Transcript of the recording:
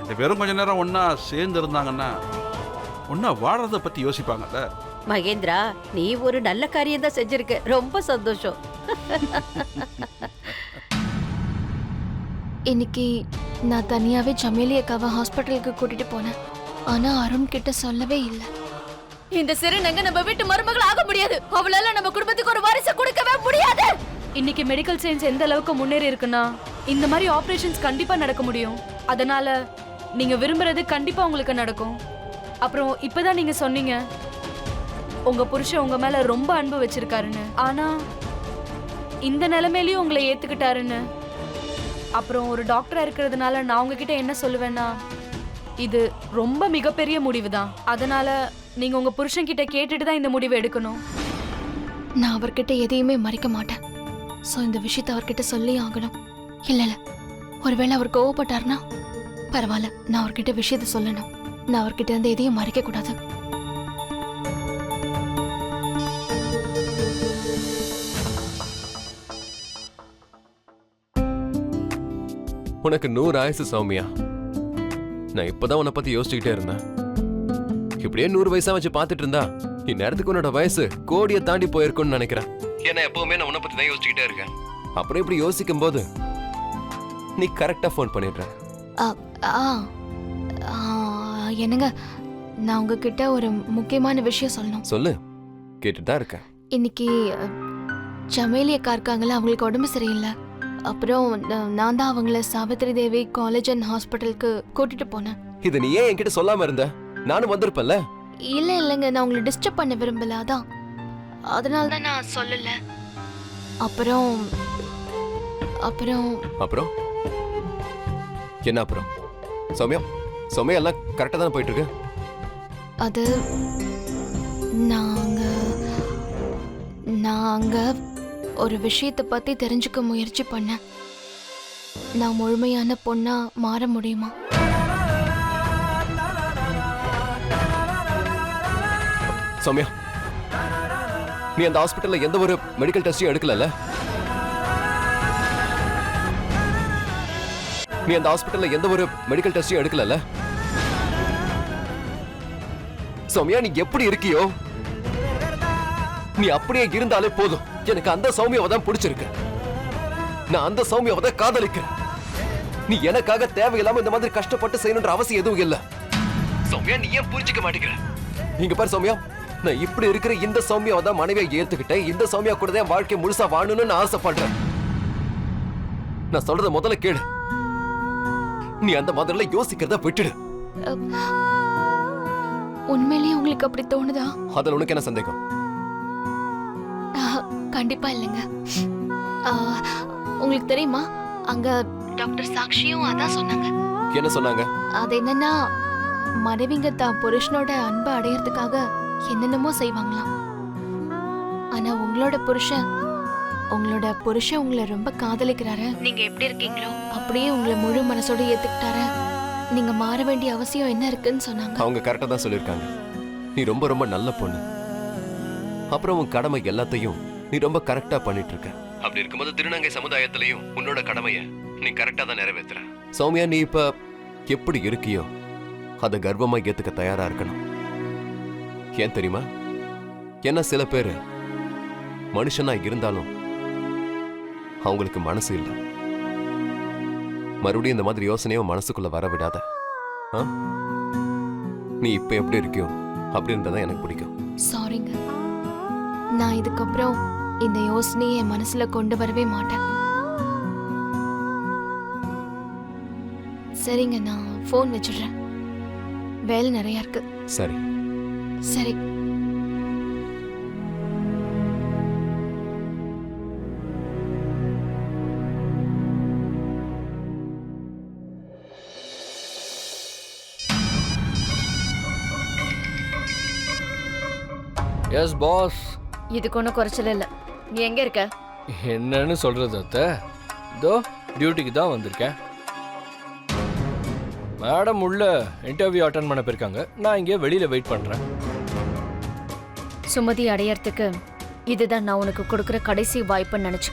ரெண்டு பேரும் கொஞ்ச நேரம் ஒண்ணா சேர்ந்து இருந்தாங்கன்னா ஒண்ணா வாழறத பத்தி யோசிப்பாங்கல்ல. மகேந்திரா, நீ ஒரு நல்ல காரியம் தான் செஞ்சிருக்க. ரொம்ப சந்தோஷம். இன்னைக்கு நான் தனியாவே சமேலி அக்காவை ஹாஸ்பிட்டலுக்கு கூட்டிட்டு போனேன். ஆனா அருண் கிட்ட சொல்லவே இல்லை. இந்த சிறுநங்க நம்ம வீட்டு மருமகள் ஆக முடியாது. அவளால நம்ம குடும்பத்துக்கு ஒரு வாரிசு கொடுக்கவே முடியாது. இன்னைக்கு மெடிக்கல் சயின்ஸ் எந்த அளவுக்கு முன்னேறி இருக்குன்னா இந்த மாதிரி ஆபரேஷன்ஸ் கண்டிப்பா நடக்க முடியும். அதனால நீங்க விரும்புறது கண்டிப்பா உங்களுக்கு நடக்கும். அப்புறம் இப்பதான் நீங்க சொன்னீங்க உங்க புருஷன் உங்க மேல ரொம்ப அன்பு வச்சிருக்காருன்னு. ஆனா இந்த நிலைமையிலயும் உங்களை ஏத்துக்கிட்டாருன்னு. அப்புறம் ஒரு டாக்டரா இருக்கிறதுனால நான் உங்ககிட்ட என்ன சொல்லுவேன்னா, இது ரொம்ப மிகப்பெரிய முடிவு தான். அதனால நீங்க உங்க புருஷன் கிட்ட கேட்டுட்டு தான் இந்த முடிவை எடுக்கணும். நான் அவர்கிட்ட எதையுமே மறைக்க மாட்டேன். ஸோ இந்த விஷயத்தை அவர்கிட்ட சொல்லி ஆகணும். இல்ல இல்ல, ஒருவேளை அவர் கோவப்பட்டார்னா பரவாயில்ல, நான் அவர்கிட்ட விஷயத்த சொல்லணும். நான் அவர்கிட்ட இருந்து எதையும் மறைக்க கூடாது. உனக்கு 100 ஆயுசு சௌமியா. நான் இப்பதான் உன்னை பத்தி யோசிச்சுக்கிட்டே இருந்தேன். இப்படியே 100 வயசா வச்சு பாத்துட்டு இருந்தா இந்நேரத்துக்கு உன்னோட வயசு கோடியை தாண்டி போயிருக்கும்னு நினைக்கிறேன். ஏன்னா எப்பவுமே நான் உன்னை பத்தி தான் யோசிச்சுக்கிட்டே இருக்கேன். அப்புறம் இப்படி யோசிக்கும் போது நீ கரெக்டா ஃபோன் பண்ணிடுற. என்னங்க, நான் உங்ககிட்ட ஒரு முக்கியமான விஷயம் சொல்லணும். சொல்லு, கேட்டுட்டு தான் இருக்கேன். இன்னைக்கு சமேலி அக்கா இருக்காங்கல்ல, அவங்களுக்கு உடம்பு சரியில்லை. அப்புறம் நான் தான் அவங்கள சாவித்ரி தேவி காலேஜ் அண்ட் ஹாஸ்பிட்டலுக்கு கூட்டிட்டு போனேன். இது நீ ஏன் என்கிட்ட சொல்லாம இருந்த? நானும் வந்திருப்பேன்ல. இல்லைங்க, நான் உங்களை டிஸ்டர்ப் பண்ண விரும்பல, அதான். அதனால தான் நான் சொல்லல. அப்புறம் அப்புறம் அப்புறம் என்ன அப்புறம்? சௌமியா, சௌமியா எல்லாம் கரெக்டா தானே போயிட்டு இருக்கு? அது நாங்க ஒரு விஷயத்தை பத்தி தெரிஞ்சுக்க முயற்சி பண்ணேன். நான் முழுமையான பொண்ணா மாற முடியுமா? சௌமியா, நீ அந்த ஹாஸ்பிட்டல்ல எந்த ஒரு மெடிக்கல் டெஸ்டையும் எடுக்கல. நீ அந்த ஹாஸ்பிட்டல்ல எந்த ஒரு மெடிக்கல் டெஸ்டையும் எடுக்கல. சௌமியா, நீ எப்படி இருக்கியோ நீ அப்படியே இருந்தாலே போதும். எனக்கு அந்த சௌமியாவை தான் பிடிச்சிருக்கு. நான் அந்த சௌமியாவை தான் காதலிக்கிறேன். நீ எனக்காக தேவையில்லாம இந்த மாதிரி கஷ்டப்பட்டு செய்யணுன்ற அவசியம் எதுவும் இல்ல. சௌமியா, நீ ஏன் புரிஞ்சுக்க மாட்டேங்கிற? இங்க பாரு சௌமியா, நான் இப்படி இருக்கிற இந்த சௌமியாவை தான் மனைவியை ஏத்துக்கிட்டேன். இந்த சௌமியா கூட தான் வாழ்க்கை முழுசா வாழணும்னு நான் ஆசைப்படுறேன். நான் சொல்றத முதல்ல கேளு. நீ அந்த மாதிரில யோசிக்கிறத விட்டுடு. உண்மையிலேயே உங்களுக்கு அப்படி தோணுதா? அதுல உனக்கு என்ன சந்தேகம்? கண்டிப்பா இல்லைங்க. உங்களுக்கு தெரியுமா, அங்க டாக்டர் சாக்ஷியும் அதான் சொன்னாங்க. என்ன சொன்னாங்க? அது என்னன்னா, மனைவிங்க தான் புருஷனோட அன்பை அடையறதுக்காக என்னென்னமோ செய்வாங்களாம். ஆனா உங்களோட புருஷன் உங்களை ரொம்ப காதலிக்கிறாரு. நீங்க எப்படி இருக்கீங்களோ அப்படியே உங்களை முழு மனசோட ஏத்துக்கிட்டாரு. நீங்க மாற வேண்டிய அவசியம் என்ன இருக்குன்னு சொன்னாங்க. அவங்க கரெக்டா தான் சொல்லிருக்காங்க. நீ ரொம்ப ரொம்ப நல்ல பொண்ணு. அப்புறம் உன் கடமை எல்லாத்தையும் நீ ரொம்ப கரெக்டா பண்ணிட்டு இருக்க. அப்படி இருக்கும்போது திருநங்கை சமுதாயத்திலையும் உன்னோட கடமையை நீ கரெக்டா தான் நிறைவேற்றுற. சௌமியா, நீ இப்ப எப்படி இருக்கியோ அதை கர்வமா ஏத்துக்க தயாரா இருக்கணும். ஏன் தெரியுமா? என்ன சில பேரு மனுஷனா இருந்தாலும் அவங்களுக்கு மனசு இல்லை. மறுபடியும் இந்த மாதிரி யோசனையோ மனசுக்குள்ள வர விடாத. நீ இப்ப எப்படி இருக்கியோ அப்படின்றதான் எனக்கு பிடிக்கும். சாரிங்க, நான் இதுக்கப்புறம் இந்த யோசனையை என் மனசுல கொண்டு வரவே மாட்டேன். சரிங்க, நான் ஃபோன் வச்சிடுறேன். வேலை நிறைய இருக்கு. சரி சரி. Yes boss. இதுக்கு ஒன்றும் குறைச்சல இல்லை. நீ எங்க இருக்க? என்னன்னு சொல்றது அத்தை? இதோ டியூட்டிக்கு தான் வந்திருக்கேன். மேடம் உள்ள இன்டர்வியூ அட்டன் பண்ண போயிருக்காங்க. நான் இங்கே வெளியில வெயிட் பண்றேன். சுமதி அடையறதுக்கு இதுதான் நான் உனக்கு கொடுக்குற கடைசி வாய்ப்புன்னு நினைச்சு